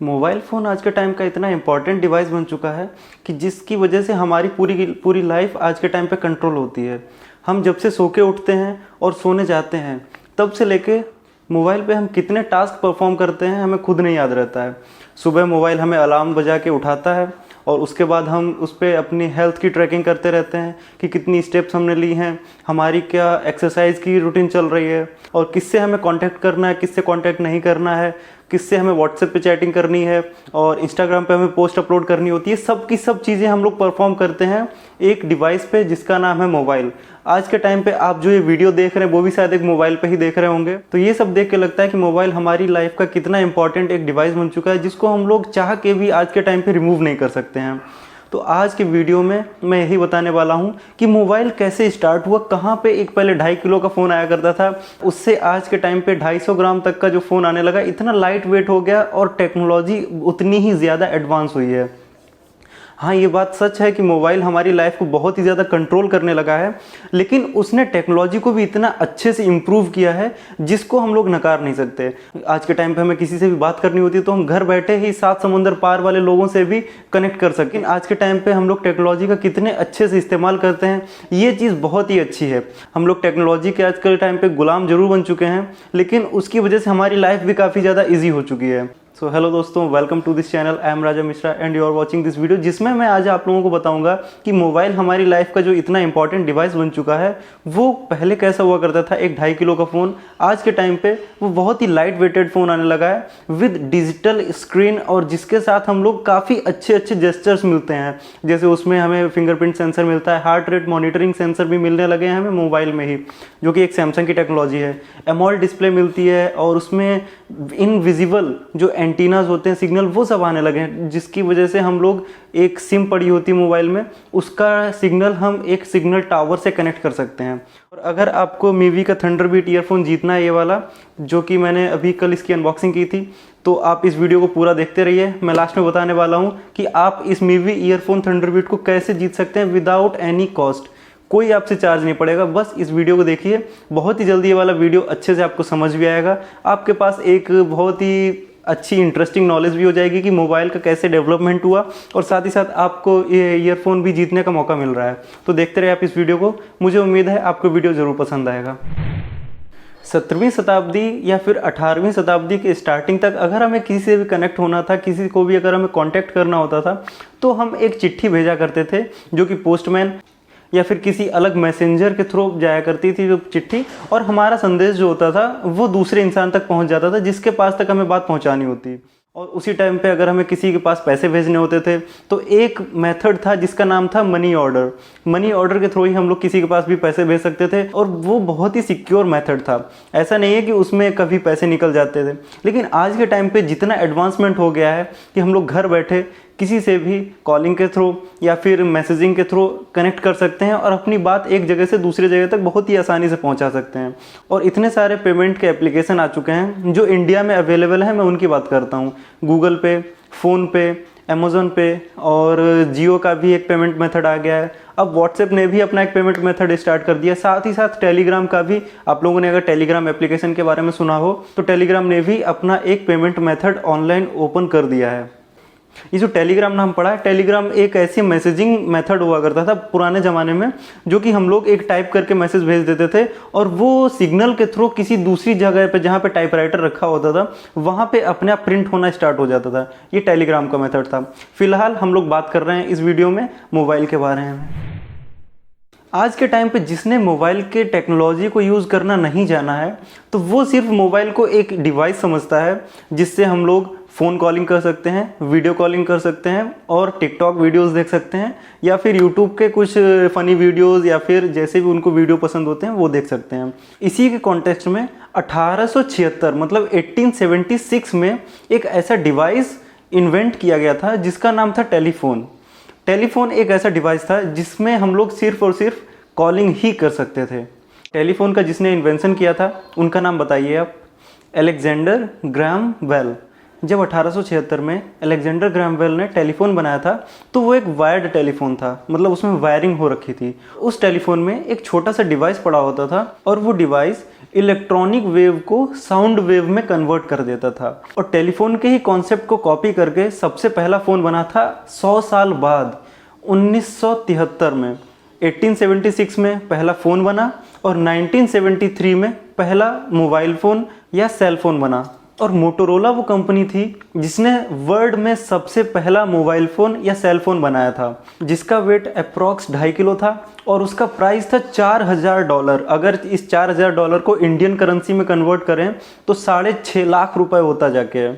Mobile phone आज के time का इतना इम्पॉर्टेंट डिवाइस बन चुका है कि जिसकी वजह से हमारी पूरी की पूरी लाइफ आज के टाइम पे कंट्रोल होती है। हम जब से सो के उठते हैं और सोने जाते हैं तब से लेके मोबाइल पे हम कितने टास्क परफॉर्म करते हैं हमें खुद नहीं याद रहता है। सुबह मोबाइल हमें अलार्म बजा के उठाता है और उसके बाद हम उस पर अपनी हेल्थ की ट्रैकिंग करते रहते हैं कि कितनी स्टेप्स हमने ली हैं, हमारी क्या एक्सरसाइज की रूटीन चल रही है और किससे हमें कांटेक्ट करना है, किससे कांटेक्ट नहीं करना है, किससे हमें व्हाट्सएप पे चैटिंग करनी है और इंस्टाग्राम पे हमें पोस्ट अपलोड करनी होती है। सब की सब चीज़ें हम लोग परफॉर्म करते हैं एक डिवाइस पे जिसका नाम है मोबाइल। आज के टाइम पे आप जो ये वीडियो देख रहे हैं वो भी शायद एक मोबाइल पे ही देख रहे होंगे। तो ये सब देख के लगता है कि मोबाइल हमारी लाइफ का कितना इंपॉर्टेंट एक डिवाइस बन चुका है जिसको हम लोग चाह के भी आज के टाइम पे रिमूव नहीं कर सकते हैं। तो आज के वीडियो में मैं यही बताने वाला हूँ कि मोबाइल कैसे स्टार्ट हुआ, कहाँ पे एक पहले 2.5 किलो का फ़ोन आया करता था, उससे आज के टाइम पे 250 ग्राम तक का जो फ़ोन आने लगा, इतना लाइट वेट हो गया और टेक्नोलॉजी उतनी ही ज़्यादा एडवांस हुई है। हाँ, ये बात सच है कि मोबाइल हमारी लाइफ को बहुत ही ज़्यादा कंट्रोल करने लगा है, लेकिन उसने टेक्नोलॉजी को भी इतना अच्छे से इम्प्रूव किया है जिसको हम लोग नकार नहीं सकते। आज के टाइम पे हमें किसी से भी बात करनी होती है तो हम घर बैठे ही 7 समुंदर पार वाले लोगों से भी कनेक्ट कर सकें। आज के टाइम पे हम लोग टेक्नोलॉजी का कितने अच्छे से इस्तेमाल करते हैं, ये चीज़ बहुत ही अच्छी है। हम लोग टेक्नोलॉजी के आज के टाइम पर गुलाम जरूर बन चुके हैं, लेकिन उसकी वजह से हमारी लाइफ भी काफ़ी ज़्यादा ईजी हो चुकी है। सो हेलो दोस्तों, welcome to this channel. I am Raja Mishra and you are watching this video, जिसमें मैं आज आप लोगों को बताऊंगा कि मोबाइल हमारी लाइफ का जो इतना इंपॉर्टेंट डिवाइस बन चुका है वो पहले कैसा हुआ करता था। एक 2.5 किलो का फ़ोन आज के टाइम पे वो बहुत ही लाइट वेटेड फ़ोन आने लगा है विद डिजिटल स्क्रीन, और जिसके साथ हम लोग काफ़ी अच्छे अच्छे जेस्चर्स मिलते हैं। जैसे उसमें हमें फिंगरप्रिंट सेंसर मिलता है, हार्ट रेट मॉनिटरिंग सेंसर भी मिलने लगे हैं हमें मोबाइल में ही, जो कि एक सैमसंग की टेक्नोलॉजी है। एमोलेड डिस्प्ले मिलती है और उसमें इनविजिबल जो एंटीनाज होते हैं सिग्नल वो सब आने लगे हैं, जिसकी वजह से हम लोग एक सिम पड़ी होती है मोबाइल में, उसका सिग्नल हम एक सिग्नल टावर से कनेक्ट कर सकते हैं। और अगर आपको मीवी का थंडरबीट ईयरफोन जीतना है, ये वाला जो कि मैंने अभी कल इसकी अनबॉक्सिंग की थी, तो आप इस वीडियो को पूरा देखते रहिए। मैं लास्ट में बताने वाला हूँ कि आप इस मीवी ईयरफोन थंडरबीट को कैसे जीत सकते हैं विदाउट एनी कॉस्ट। कोई आपसे चार्ज नहीं पड़ेगा, बस इस वीडियो को देखिए। बहुत ही जल्दी ये वाला वीडियो अच्छे से आपको समझ भी आएगा, आपके पास एक बहुत ही अच्छी इंटरेस्टिंग नॉलेज भी हो जाएगी कि मोबाइल का कैसे डेवलपमेंट हुआ, और साथ ही साथ आपको ये ईयरफोन भी जीतने का मौका मिल रहा है। तो देखते रहिए आप इस वीडियो को, मुझे उम्मीद है आपको वीडियो ज़रूर पसंद आएगा। 17वीं शताब्दी या फिर 18वीं शताब्दी के स्टार्टिंग तक अगर हमें किसी से भी कनेक्ट होना था, किसी को भी अगर हमें कांटेक्ट करना होता था, तो हम एक चिट्ठी भेजा करते थे जो कि पोस्टमैन या फिर किसी अलग मैसेंजर के थ्रू जाया करती थी जो चिट्ठी, और हमारा संदेश जो होता था वो दूसरे इंसान तक पहुंच जाता था जिसके पास तक हमें बात पहुंचानी होती। और उसी टाइम पे अगर हमें किसी के पास पैसे भेजने होते थे तो एक मेथड था जिसका नाम था मनी ऑर्डर। मनी ऑर्डर के थ्रू ही हम लोग किसी के पास भी पैसे भेज सकते थे, और वो बहुत ही सिक्योर मेथड था। ऐसा नहीं है कि उसमें कभी पैसे निकल जाते थे, लेकिन आज के टाइम पे जितना एडवांसमेंट हो गया है कि हम लोग घर बैठे किसी से भी कॉलिंग के थ्रू या फिर मैसेजिंग के थ्रू कनेक्ट कर सकते हैं और अपनी बात एक जगह से दूसरी जगह तक बहुत ही आसानी से पहुंचा सकते हैं। और इतने सारे पेमेंट के एप्लीकेशन आ चुके हैं जो इंडिया में अवेलेबल है, मैं उनकी बात करता हूँ। गूगल पे, फ़ोनपे, अमेज़न पे और जियो का भी एक पेमेंट मेथड आ गया है। अब व्हाट्सएप ने भी अपना एक पेमेंट मेथड स्टार्ट कर दिया। साथ ही साथ टेलीग्राम का भी, आप लोगों ने अगर टेलीग्राम एप्लीकेशन के बारे में सुना हो तो टेलीग्राम ने भी अपना एक पेमेंट मेथड ऑनलाइन ओपन कर दिया है। ये जो टेलीग्राम नाम पड़ा है, टेलीग्राम एक ऐसी मैसेजिंग मेथड हुआ करता था पुराने ज़माने में, जो कि हम लोग एक टाइप करके मैसेज भेज देते थे और वो सिग्नल के थ्रू किसी दूसरी जगह पे जहाँ पे टाइपराइटर रखा होता था वहाँ पे अपने आप प्रिंट होना स्टार्ट हो जाता था। ये टेलीग्राम का मेथड था। फिलहाल हम लोग बात कर रहे हैं इस वीडियो में मोबाइल के बारे में। आज के टाइम पे जिसने मोबाइल के टेक्नोलॉजी को यूज़ करना नहीं जाना है, तो वो सिर्फ मोबाइल को एक डिवाइस समझता है जिससे हम लोग फ़ोन कॉलिंग कर सकते हैं, वीडियो कॉलिंग कर सकते हैं और टिकटॉक वीडियोस देख सकते हैं, या फिर यूट्यूब के कुछ फ़नी वीडियोस या फिर जैसे भी उनको वीडियो पसंद होते हैं वो देख सकते हैं। इसी के कॉन्टेक्स्ट में 1876 मतलब 1876 में एक ऐसा डिवाइस इन्वेंट किया गया था जिसका नाम था टेलीफोन। टेलीफोन एक ऐसा डिवाइस था जिसमें हम लोग सिर्फ और सिर्फ कॉलिंग ही कर सकते थे। टेलीफोन का जिसने इन्वेंशन किया था उनका नाम बताइए आप। Alexander Graham Bell. जब 1876 में अलेक्जेंडर ग्राहम बेल ने टेलीफोन बनाया था तो वो एक वायर्ड टेलीफोन था, मतलब उसमें वायरिंग हो रखी थी। उस टेलीफोन में एक छोटा सा डिवाइस पड़ा होता था और वो डिवाइस इलेक्ट्रॉनिक वेव को साउंड वेव में कन्वर्ट कर देता था। और टेलीफोन के ही कॉन्सेप्ट को कॉपी करके सबसे पहला फ़ोन बना था 100 साल बाद 1973 में। 1876 में पहला फ़ोन बना और 1973 में पहला मोबाइल फ़ोन या सेल फ़ोन बना। और मोटोरोला वो कंपनी थी जिसने वर्ल्ड में सबसे पहला मोबाइल फ़ोन या सेल फ़ोन बनाया था, जिसका वेट अप्रॉक्स 2.5 किलो था और उसका प्राइस था $4000। अगर इस $4000 को इंडियन करेंसी में कन्वर्ट करें तो 6.5 लाख रुपए होता जाके।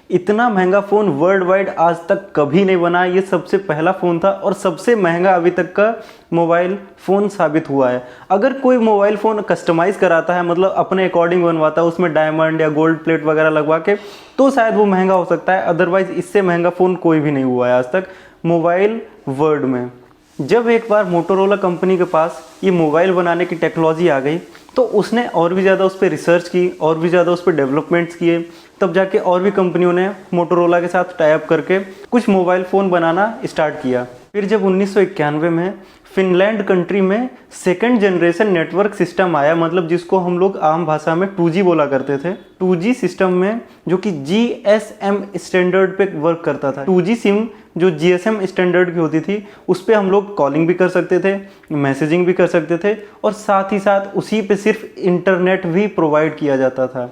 इतना महंगा फ़ोन वर्ल्ड वाइड आज तक कभी नहीं बना। ये सबसे पहला फ़ोन था और सबसे महंगा अभी तक का मोबाइल फ़ोन साबित हुआ है। अगर कोई मोबाइल फ़ोन कस्टमाइज़ कराता है, मतलब अपने अकॉर्डिंग बनवाता है, उसमें डायमंड या गोल्ड प्लेट वगैरह लगवा के, तो शायद वो महंगा हो सकता है। अदरवाइज़ इससे महंगा फ़ोन कोई भी नहीं हुआ है आज तक मोबाइल वर्ल्ड में। जब एक बार मोटोरोला कंपनी के पास ये मोबाइल बनाने की टेक्नोलॉजी आ गई तो उसने और भी ज़्यादा उस पर रिसर्च की, और भी ज़्यादा उस पर डेवलपमेंट्स किए। तब जाके और भी कंपनियों ने मोटोरोला के साथ टाई अप करके कुछ मोबाइल फ़ोन बनाना स्टार्ट किया। फिर जब 1991 में फिनलैंड कंट्री में सेकंड जनरेशन नेटवर्क सिस्टम आया, मतलब जिसको हम लोग आम भाषा में 2G बोला करते थे। 2G सिस्टम में जो कि GSM स्टैंडर्ड पे वर्क करता था। 2G सिम जो GSM स्टैंडर्ड की होती थी उस पर हम लोग कॉलिंग भी कर सकते थे, मैसेजिंग भी कर सकते थे, और साथ ही साथ उसी पे सिर्फ इंटरनेट भी प्रोवाइड किया जाता था।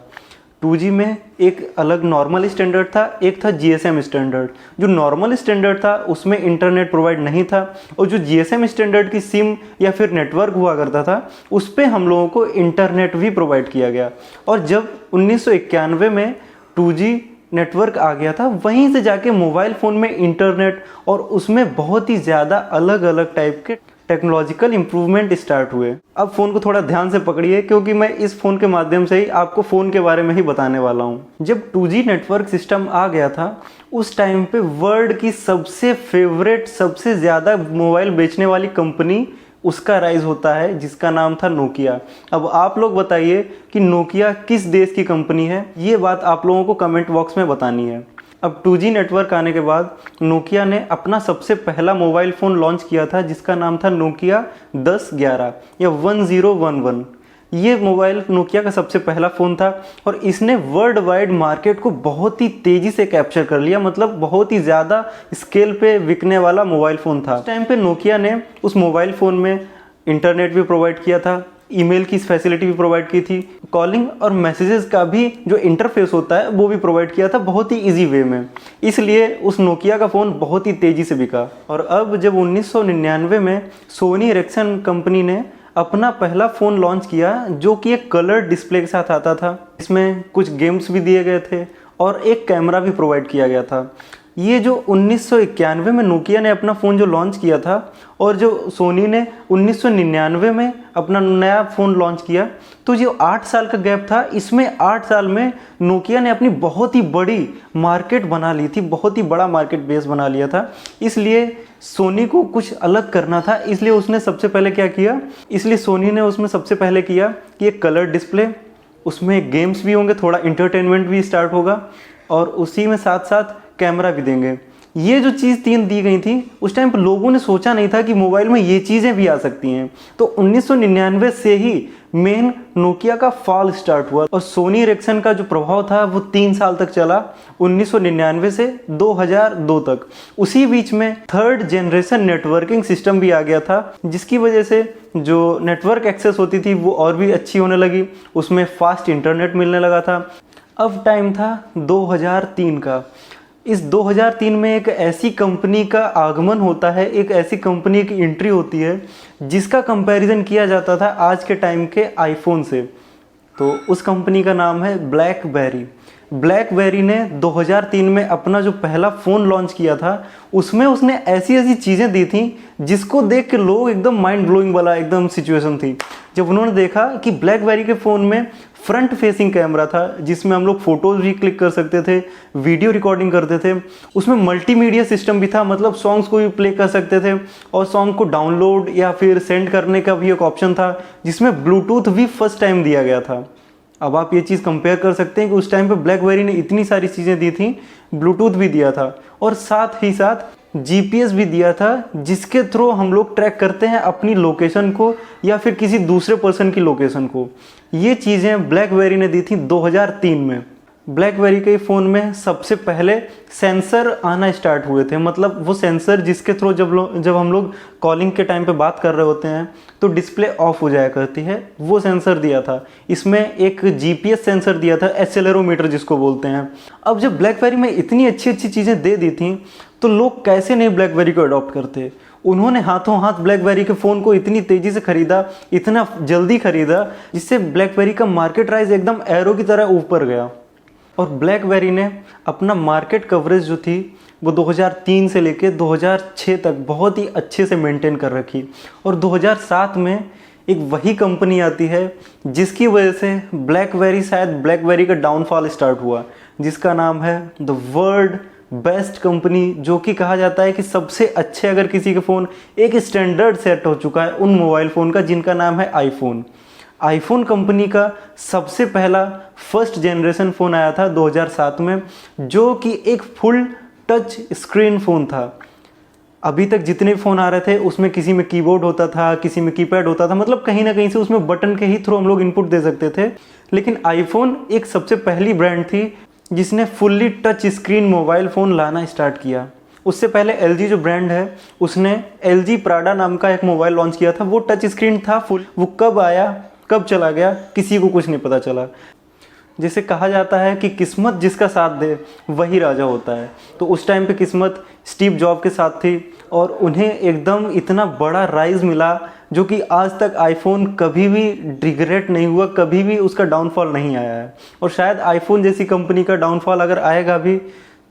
2G में एक अलग नॉर्मल स्टैंडर्ड था, एक था GSM स्टैंडर्ड। जो नॉर्मल स्टैंडर्ड था उसमें इंटरनेट प्रोवाइड नहीं था, और जो GSM स्टैंडर्ड की सिम या फिर नेटवर्क हुआ करता था उस पर हम लोगों को इंटरनेट भी प्रोवाइड किया गया। और जब 1991 में 2G नेटवर्क आ गया था, वहीं से जाके मोबाइल फ़ोन में इंटरनेट और उसमें बहुत ही ज़्यादा अलग अलग टाइप के टेक्नोलॉजिकल इम्प्रूवमेंट स्टार्ट हुए। अब फ़ोन को थोड़ा ध्यान से पकड़िए क्योंकि मैं इस फ़ोन के माध्यम से ही आपको फ़ोन के बारे में ही बताने वाला हूँ। जब 2G नेटवर्क सिस्टम आ गया था उस टाइम पे वर्ल्ड की सबसे फेवरेट, सबसे ज़्यादा मोबाइल बेचने वाली कंपनी उसका राइज होता है, जिसका नाम था नोकिया। अब आप लोग बताइए कि नोकिया किस देश की कंपनी है, ये बात आप लोगों को कमेंट बॉक्स में बतानी है। अब 2G नेटवर्क आने के बाद नोकिया ने अपना सबसे पहला मोबाइल फ़ोन लॉन्च किया था जिसका नाम था नोकिया 1011 या 1011। ये मोबाइल नोकिया का सबसे पहला फ़ोन था और इसने वर्ल्ड वाइड मार्केट को बहुत ही तेज़ी से कैप्चर कर लिया, मतलब बहुत ही ज़्यादा स्केल पे बिकने वाला मोबाइल फ़ोन था। उस टाइम पे नोकिया ने उस मोबाइल फ़ोन में इंटरनेट भी प्रोवाइड किया था, ईमेल की फैसिलिटी भी प्रोवाइड की थी, कॉलिंग और मैसेजेस का भी जो इंटरफेस होता है वो भी प्रोवाइड किया था बहुत ही इजी वे में। इसलिए उस नोकिया का फ़ोन बहुत ही तेज़ी से बिका। और अब जब 1999 में सोनी एरिक्सन कंपनी ने अपना पहला फ़ोन लॉन्च किया जो कि एक कलर डिस्प्ले के साथ आता था, इसमें कुछ गेम्स भी दिए गए थे और एक कैमरा भी प्रोवाइड किया गया था। ये जो 1991 में नोकिया ने अपना फ़ोन जो लॉन्च किया था और जो सोनी ने 1999 में अपना नया फ़ोन लॉन्च किया, तो जो 8 साल का गैप था, इसमें 8 साल में नोकिया ने अपनी बहुत ही बड़ी मार्केट बना ली थी, बहुत ही बड़ा मार्केट बेस बना लिया था। इसलिए सोनी को कुछ अलग करना था, इसलिए उसने सबसे पहले क्या किया, इसलिए सोनी ने उसमें सबसे पहले किया कि एक कलर डिस्प्ले, उसमें गेम्स भी होंगे, थोड़ा इंटरटेनमेंट भी स्टार्ट होगा और उसी में साथ साथ कैमरा भी देंगे। ये जो चीज़ 3 दी गई थी उस टाइम पर लोगों ने सोचा नहीं था कि मोबाइल में ये चीज़ें भी आ सकती हैं। तो 1999 से ही मेन नोकिया का फॉल स्टार्ट हुआ और सोनी एरिक्सन का जो प्रभाव था वो 3 साल तक चला, 1999 से 2002 तक। उसी बीच में थर्ड जनरेशन नेटवर्किंग सिस्टम भी आ गया था, जिसकी वजह से जो नेटवर्क एक्सेस होती थी वो और भी अच्छी होने लगी, उसमें फास्ट इंटरनेट मिलने लगा था। अब टाइम था 2003 का। इस 2003 में एक ऐसी कंपनी का आगमन होता है, एक ऐसी कंपनी की एंट्री होती है जिसका कंपैरिजन किया जाता था आज के टाइम के आईफोन से। तो उस कंपनी का नाम है ब्लैकबेरी। ब्लैकबेरी ने 2003 में अपना जो पहला फ़ोन लॉन्च किया था उसमें उसने ऐसी ऐसी चीज़ें दी थी जिसको देख के लोग एकदम माइंड ब्लोइंग वाला एकदम सिचुएशन थी। जब उन्होंने देखा कि ब्लैकबेरी के फ़ोन में फ्रंट फेसिंग कैमरा था जिसमें हम लोग फ़ोटोज़ भी क्लिक कर सकते थे, वीडियो रिकॉर्डिंग करते थे, उसमें मल्टीमीडिया सिस्टम भी था, मतलब सॉन्ग्स को भी प्ले कर सकते थे और सॉन्ग को डाउनलोड या फिर सेंड करने का भी एक ऑप्शन था, जिसमें ब्लूटूथ भी फर्स्ट टाइम दिया गया था। अब आप ये चीज़ कंपेयर कर सकते हैं कि उस टाइम पे ब्लैकबेरी ने इतनी सारी चीज़ें दी थी, ब्लूटूथ भी दिया था और साथ ही साथ जीपीएस भी दिया था, जिसके थ्रू हम लोग ट्रैक करते हैं अपनी लोकेशन को या फिर किसी दूसरे पर्सन की लोकेशन को। ये चीज़ें ब्लैकबेरी ने दी थी 2003 में। ब्लैकबेरी के फ़ोन में सबसे पहले सेंसर आना स्टार्ट हुए थे, मतलब वो सेंसर जिसके थ्रू जब हम लोग कॉलिंग के टाइम पे बात कर रहे होते हैं तो डिस्प्ले ऑफ हो जाया करती है, वो सेंसर दिया था। इसमें एक जीपीएस सेंसर दिया था, एक्सेलेरोमीटर जिसको बोलते हैं। अब जब ब्लैकबेरी में इतनी अच्छी अच्छी चीज़ें दे दी थी तो लोग कैसे नहीं ब्लैकबेरी को अडॉप्ट करते। उन्होंने हाथों हाथ ब्लैकबेरी के फ़ोन को इतनी तेज़ी से ख़रीदा, इतना जल्दी ख़रीदा, जिससे ब्लैकबेरी का मार्केट राइज एकदम एरो की तरह ऊपर गया। और ब्लैकबेरी ने अपना मार्केट कवरेज जो थी वो 2003 से लेके 2006 तक बहुत ही अच्छे से मेंटेन कर रखी। और 2007 में एक वही कंपनी आती है जिसकी वजह से शायद ब्लैकबेरी का डाउनफॉल स्टार्ट हुआ, जिसका नाम है द वर्ल्ड बेस्ट कंपनी, जो कि कहा जाता है कि सबसे अच्छे अगर किसी के फ़ोन एक स्टैंडर्ड सेट हो चुका है उन मोबाइल फ़ोन का, जिनका नाम है आईफोन। आईफोन कंपनी का सबसे पहला फर्स्ट जनरेशन फ़ोन आया था 2007 में, जो कि एक फुल टच स्क्रीन फ़ोन था। अभी तक जितने फ़ोन आ रहे थे उसमें किसी में कीबोर्ड होता था, किसी में कीपैड होता था, मतलब कहीं ना कहीं से उसमें बटन के ही थ्रू हम लोग इनपुट दे सकते थे। लेकिन आईफोन एक सबसे पहली ब्रांड थी जिसने fully touch screen mobile phone लाना स्टार्ट किया। उससे पहले LG जो ब्रांड है उसने LG प्राडा नाम का एक मोबाइल लॉन्च किया था, वो टच स्क्रीन था फुल। वो कब आया कब चला गया किसी को कुछ नहीं पता चला। जैसे कहा जाता है कि किस्मत जिसका साथ दे वही राजा होता है, तो उस टाइम पे किस्मत स्टीव जॉब के साथ थी और उन्हें एकदम इतना बड़ा राइज मिला, जो कि आज तक आईफोन कभी भी रिग्रेट नहीं हुआ, कभी भी उसका डाउनफॉल नहीं आया है। और शायद आईफोन जैसी कंपनी का डाउनफॉल अगर आएगा भी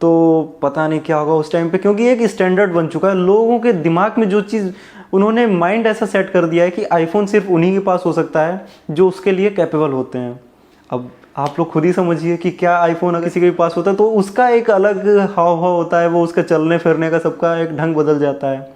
तो पता नहीं क्या होगा उस टाइम पे, क्योंकि एक स्टैंडर्ड बन चुका है। लोगों के दिमाग में जो चीज़ उन्होंने माइंड ऐसा सेट कर दिया है कि आईफोन सिर्फ उन्हीं के पास हो सकता है जो उसके लिए कैपेबल होते हैं। अब आप लोग खुद ही समझिए कि क्या आईफोन अगर किसी के भी पास होता है तो उसका एक अलग हाव भाव होता है, वो उसका चलने फिरने का सबका एक ढंग बदल जाता है।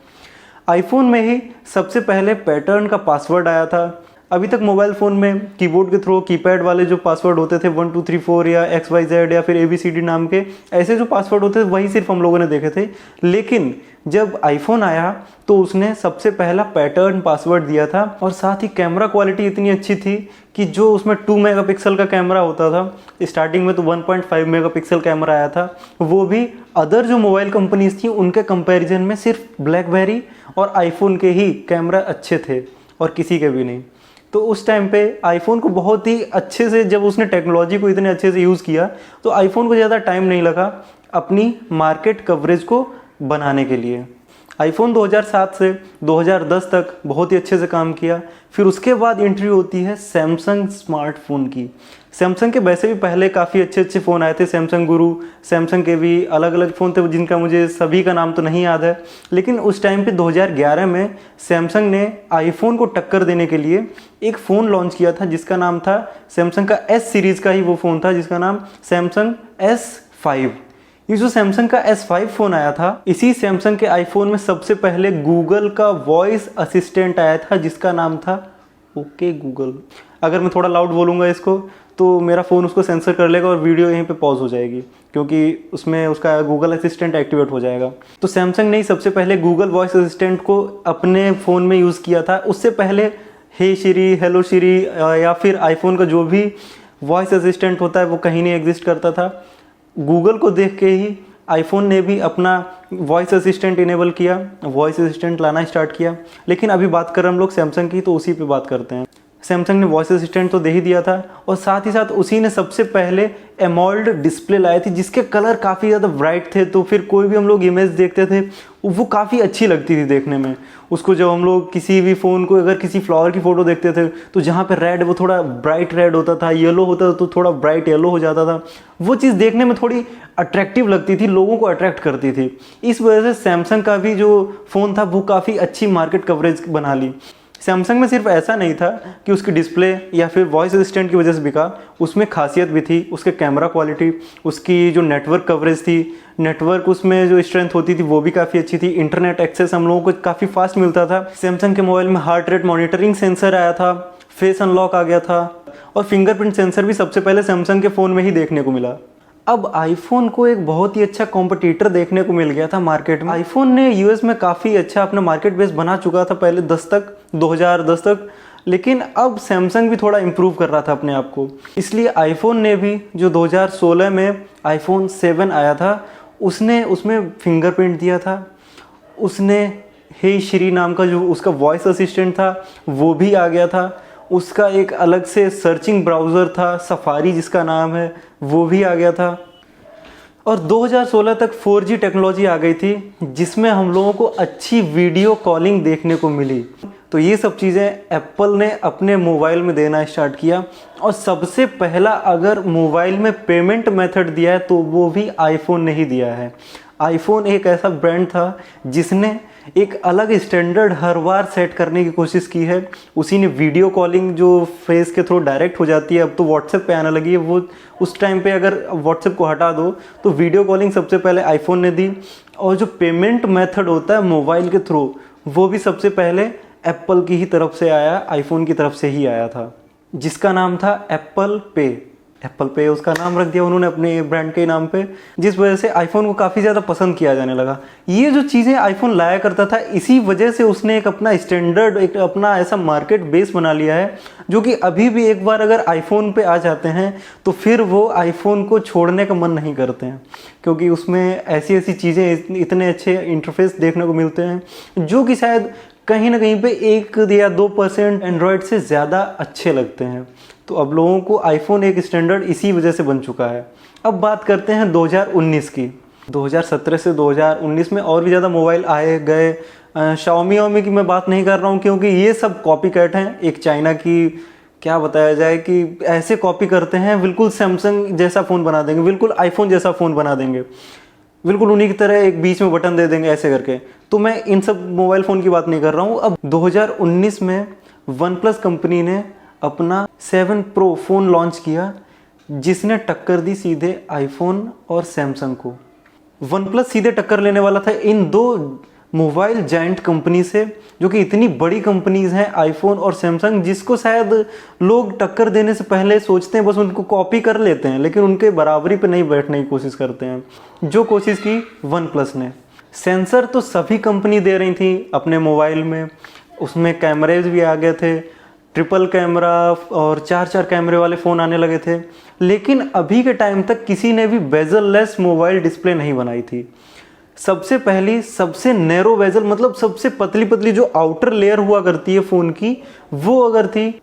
आईफोन में ही सबसे पहले पैटर्न का पासवर्ड आया था। अभी तक मोबाइल फ़ोन में कीबोर्ड के थ्रू कीपैड वाले जो पासवर्ड होते थे 1 2 3 4 या XYZ या फिर ABCD नाम के ऐसे जो पासवर्ड होते थे वही सिर्फ हम लोगों ने देखे थे। लेकिन जब आईफोन आया तो उसने सबसे पहला पैटर्न पासवर्ड दिया था, और साथ ही कैमरा क्वालिटी इतनी अच्छी थी कि जो उसमें 2 मेगापिक्सल का कैमरा होता था, स्टार्टिंग में तो 1.5 मेगापिक्सल कैमरा आया था, वो भी अदर जो मोबाइल कंपनीज थी उनके कंपैरिजन में सिर्फ ब्लैकबेरी और आईफोन के ही कैमरा अच्छे थे और किसी के भी नहीं। तो उस टाइम पे आईफोन को बहुत ही अच्छे से, जब उसने टेक्नोलॉजी को इतने अच्छे से यूज़ किया तो आईफोन को ज़्यादा टाइम नहीं लगा अपनी मार्केट कवरेज को बनाने के लिए। आईफोन 2007 से 2010 तक बहुत ही अच्छे से काम किया। फिर उसके बाद एंट्री होती है सैमसंग स्मार्टफोन की। सैमसंग के वैसे भी पहले काफ़ी अच्छे अच्छे फ़ोन आए थे, सैमसंग गुरु, सैमसंग के भी अलग अलग फ़ोन थे जिनका मुझे सभी का नाम तो नहीं याद है। लेकिन उस टाइम पे 2011 में सैमसंग ने आईफोन को टक्कर देने के लिए एक फ़ोन लॉन्च किया था जिसका नाम था, सैमसंग का S सीरीज़ का ही वो फ़ोन था जिसका नाम सैमसंग S5। ये जो सैमसंग का S5 फ़ोन आया था, इसी सैमसंग के आईफोन में सबसे पहले गूगल का वॉइस असिस्टेंट आया था जिसका नाम था ओके गूगल। अगर मैं थोड़ा लाउड बोलूँगा इसको तो मेरा फ़ोन उसको सेंसर कर लेगा और वीडियो यहीं पे पॉज हो जाएगी, क्योंकि उसमें उसका गूगल असिस्टेंट एक्टिवेट हो जाएगा। तो सैमसंग ने सबसे पहले गूगल वॉइस असिस्टेंट को अपने फ़ोन में यूज़ किया था। उससे पहले हे श्री, हेलो श्री या फिर आईफोन का जो भी वॉइस असिस्टेंट होता है वो कहीं नहीं एग्जिस्ट करता था। गूगल को देख के ही आईफोन ने भी अपना वॉइस असिस्टेंट इनेबल किया, वॉइस असिस्टेंट लाना स्टार्ट किया। लेकिन अभी बात कर रहे हम लोग सैमसंग की, तो उसी पे बात करते हैं। सैमसंग ने वॉइस असिस्टेंट तो दे ही दिया था, और साथ ही साथ उसी ने सबसे पहले एमोल्ड डिस्प्ले लाई थी जिसके कलर काफ़ी ज़्यादा ब्राइट थे। तो फिर कोई भी हम लोग इमेज देखते थे वो काफ़ी अच्छी लगती थी देखने में। उसको जब हम लोग किसी भी फ़ोन को अगर किसी फ्लावर की फ़ोटो देखते थे तो जहाँ पे रेड वो थोड़ा ब्राइट रेड होता था, येलो होता था तो थोड़ा ब्राइट येलो हो जाता था। वो चीज़ देखने में थोड़ी अट्रैक्टिव लगती थी, लोगों को अट्रैक्ट करती थी। इस वजह से सैमसंग का भी जो फ़ोन था वो काफ़ी अच्छी मार्केट कवरेज बना ली। सैमसंग में सिर्फ ऐसा नहीं था कि उसकी डिस्प्ले या फिर वॉइस असिस्टेंट की वजह से बिका, उसमें खासियत भी थी। उसके कैमरा क्वालिटी, उसकी जो नेटवर्क कवरेज थी, नेटवर्क उसमें जो स्ट्रेंथ होती थी वो भी काफ़ी अच्छी थी। इंटरनेट एक्सेस हम लोगों को काफ़ी फास्ट मिलता था। सैमसंग के मोबाइल में हार्ट रेट मॉनिटरिंग सेंसर आया था, फेस अनलॉक आ गया था, और फिंगरप्रिंट सेंसर भी सबसे पहले सैमसंग के फ़ोन में ही देखने को मिला। अब आईफोन को एक बहुत ही अच्छा कॉम्पिटिटर देखने को मिल गया था मार्केट में। आईफोन ने यूएस में काफ़ी अच्छा अपना मार्केट बेस बना चुका था पहले 2010 तक, लेकिन अब सैमसंग भी थोड़ा इम्प्रूव कर रहा था अपने आप को। इसलिए आईफोन ने भी जो 2016 में आईफोन 7 आया था, उसने उसमें फिंगरप्रिंट दिया था, उसने हे श्री नाम का जो उसका वॉइस असिस्टेंट था वो भी आ गया था, उसका एक अलग से सर्चिंग ब्राउज़र था सफारी जिसका नाम है, वो भी आ गया था। और 2016 तक 4G टेक्नोलॉजी आ गई थी जिसमें हम लोगों को अच्छी वीडियो कॉलिंग देखने को मिली। तो ये सब चीज़ें एप्पल ने अपने मोबाइल में देना स्टार्ट किया। और सबसे पहला अगर मोबाइल में पेमेंट मेथड दिया है तो वो भी आईफोन ने ही दिया है। आईफोन एक ऐसा ब्रांड था जिसने एक अलग स्टैंडर्ड हर बार सेट करने की कोशिश की है। उसी ने वीडियो कॉलिंग जो फेस के थ्रू डायरेक्ट हो जाती है, अब तो व्हाट्सएप पे आने लगी है, वो उस टाइम पे अगर व्हाट्सएप को हटा दो तो वीडियो कॉलिंग सबसे पहले आईफोन ने दी। और जो पेमेंट मेथड होता है मोबाइल के थ्रू, वो भी सबसे पहले एप्पल की ही तरफ से आया, आईफोन की तरफ से ही आया था, जिसका नाम था एप्पल पे। एप्पल पे उसका नाम रख दिया उन्होंने अपने ब्रांड के नाम पे, जिस वजह से आईफोन को काफ़ी ज़्यादा पसंद किया जाने लगा। ये जो चीज़ें आईफोन लाया करता था, इसी वजह से उसने एक अपना स्टैंडर्ड, एक अपना ऐसा मार्केट बेस बना लिया है जो कि अभी भी एक बार अगर आईफोन पे आ जाते हैं तो फिर वो आईफोन को छोड़ने का मन नहीं करते हैं, क्योंकि उसमें ऐसी ऐसी चीज़ें, इतने अच्छे इंटरफेस देखने को मिलते हैं जो कि शायद कहीं ना कहीं पे 1 या 2% एंड्रॉयड से ज़्यादा अच्छे लगते हैं। तो अब लोगों को आईफोन एक स्टैंडर्ड इसी वजह से बन चुका है। अब बात करते हैं 2019 की। 2017 से 2019 में और भी ज़्यादा मोबाइल आए गए। शाओमी की मैं बात नहीं कर रहा हूँ क्योंकि ये सब कॉपी कैट हैं। एक चाइना की, क्या बताया जाए कि ऐसे कॉपी करते हैं, बिल्कुल सैमसंग जैसा फ़ोन बना देंगे, बिल्कुल आईफोन जैसा फ़ोन बना देंगे, बिल्कुल उन्हीं की तरह एक बीच में बटन दे देंगे ऐसे करके। तो मैं इन सब मोबाइल फ़ोन की बात नहीं कर रहा हूँ। अब 2019 में वन प्लस कंपनी ने अपना 7 प्रो फ़ोन लॉन्च किया, जिसने टक्कर दी सीधे आईफोन और सैमसंग को। वन प्लस सीधे टक्कर लेने वाला था इन दो मोबाइल जायंट कंपनी से, जो कि इतनी बड़ी कंपनीज हैं आईफोन और सैमसंग, जिसको शायद लोग टक्कर देने से पहले सोचते हैं बस उनको कॉपी कर लेते हैं, लेकिन उनके बराबरी पे नहीं बैठने की कोशिश करते हैं, जो कोशिश की वन प्लस ने। सेंसर तो सभी कंपनी दे रही थी अपने मोबाइल में, उसमें कैमरेज भी आ गए थे, ट्रिपल कैमरा और 4 कैमरे वाले फ़ोन आने लगे थे, लेकिन अभी के टाइम तक किसी ने भी बेजल लेस मोबाइल डिस्प्ले नहीं बनाई थी। सबसे पहली, सबसे नैरो बेजल, मतलब सबसे पतली पतली जो आउटर लेयर हुआ करती है फ़ोन की, वो अगर थी,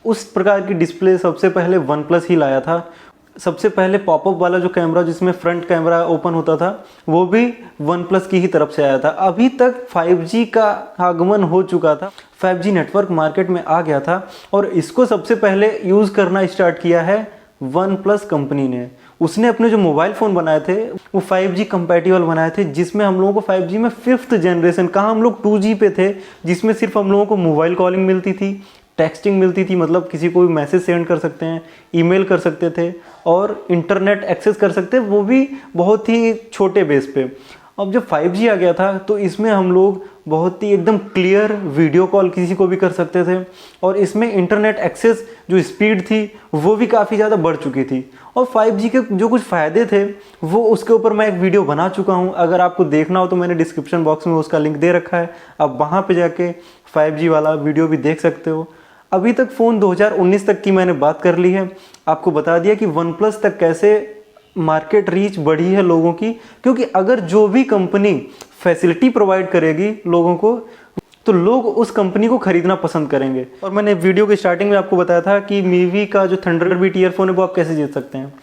उस प्रकार की डिस्प्ले सबसे पहले वन प्लस ही लाया था। सबसे पहले पॉपअप वाला जो कैमरा जिसमें फ्रंट कैमरा ओपन होता था, वो भी वन प्लस की ही तरफ से आया था। अभी तक 5G का आगमन हो चुका था, 5G नेटवर्क मार्केट में आ गया था, और इसको सबसे पहले यूज़ करना स्टार्ट किया है वन प्लस कंपनी ने। उसने अपने जो मोबाइल फ़ोन बनाए थे वो 5G कंपैटिबल बनाए थे, जिसमें हम लोगों को 5G में 5th जनरेशन, कहाँ हम लोग 2G पे थे, जिसमें सिर्फ हम लोगों को मोबाइल कॉलिंग मिलती थी, टेक्सटिंग मिलती थी, मतलब किसी को भी मैसेज सेंड कर सकते हैं, ईमेल कर सकते थे और इंटरनेट एक्सेस कर सकते हैं, वो भी बहुत ही छोटे बेस पे। अब जब 5G आ गया था तो इसमें हम लोग बहुत ही एकदम क्लियर वीडियो कॉल किसी को भी कर सकते थे, और इसमें इंटरनेट एक्सेस जो स्पीड थी वो भी काफ़ी ज़्यादा बढ़ चुकी थी। और 5G के जो कुछ फ़ायदे थे वो उसके ऊपर मैं एक वीडियो बना चुका हूँ, अगर आपको देखना हो तो मैंने डिस्क्रिप्शन बॉक्स में उसका लिंक दे रखा है, आप वहाँ पे जाके 5G वाला वीडियो भी देख सकते हो। अभी तक फ़ोन 2019 तक की मैंने बात कर ली है, आपको बता दिया कि वन प्लस तक कैसे मार्केट रीच बढ़ी है लोगों की, क्योंकि अगर जो भी कंपनी फैसिलिटी प्रोवाइड करेगी लोगों को, तो लोग उस कंपनी को खरीदना पसंद करेंगे। और मैंने वीडियो के स्टार्टिंग में आपको बताया था कि मीवी का जो थंडरबीट ईयरफोन है वो आप कैसे जीत सकते हैं।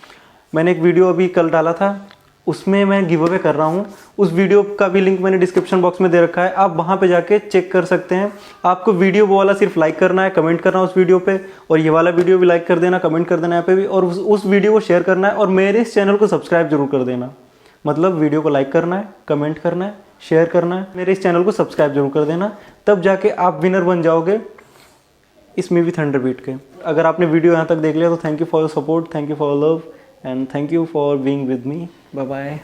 मैंने एक वीडियो अभी कल डाला था, उसमें मैं गिव अवे कर रहा हूँ, उस वीडियो का भी लिंक मैंने डिस्क्रिप्शन बॉक्स में दे रखा है, आप वहाँ पे जाके चेक कर सकते हैं। आपको वीडियो वो वाला सिर्फ लाइक करना है, कमेंट करना है उस वीडियो पे, और ये वाला वीडियो भी लाइक कर देना, कमेंट कर देना यहाँ पे भी, और उस वीडियो को शेयर करना है, और मेरे इस चैनल को सब्सक्राइब जरूर कर देना। मतलब वीडियो को लाइक करना है, कमेंट करना है, शेयर करना है, मेरे इस चैनल को सब्सक्राइब जरूर कर देना, तब जाके आप विनर बन जाओगे इस मीवी थंडरबीट के। अगर आपने वीडियो यहाँ तक देख लिया तो thank you for your support, thank you for love, and thank you for being with me. Bye bye.